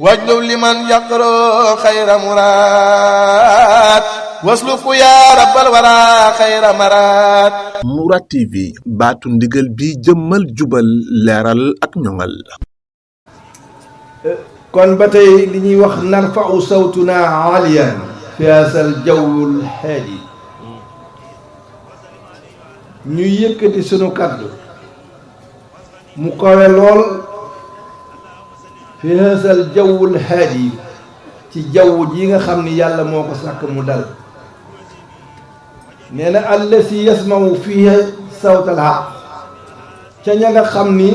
واجلب لمن يقرأ خير مراد واسلك يا رب الورى خير مراد. Mourad TV baatu ndigal bi jëmmal jubal leeral ak ñoŋal. kon ba tey li ñuy wax narfa'u sawtuna aliyan fi haasal jawwul haadi, ñuy yëkkati sunu kàddu mu kawe lool fi haasal jawwul haadi, ci jaww ji nga xam ni yàlla moo ko sàkk mu dal. nee na allasi yasma'u fiha sawtal haq, ca ña nga xam ni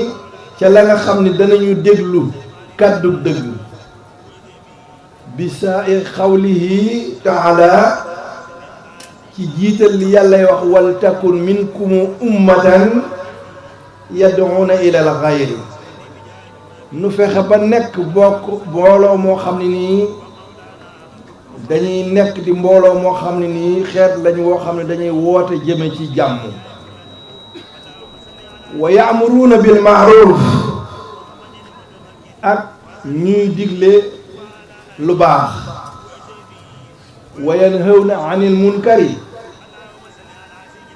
ca la nga xam ni danañu déglu kàddu dëgg. bi saa i xawlihi taala, ci jiital li yàllay wax wal takun minkum ummatan yad'una ila al xayri. nu fexe ba nekk bokk mbooloo moo xam ne nii dañuy nekk di mbooloo moo xam ne nii xeet lañu woo xam ne dañuy woote jëme ci jàmm. wa ya'muruuna bil ma'ruf, ak ñuy digle lu baax. wa yanhawna anil munkari,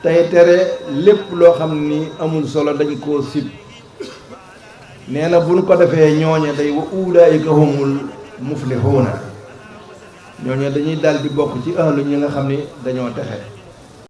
tey tere lépp loo xam ne nii amul solo dañ koo sib. nee na buñ ko defee ñooñe day wa ulaa'ika humul muflihuuna, ñooñe dañuy dal di bokk ci ahlu ñi nga xam ni dañoo texe.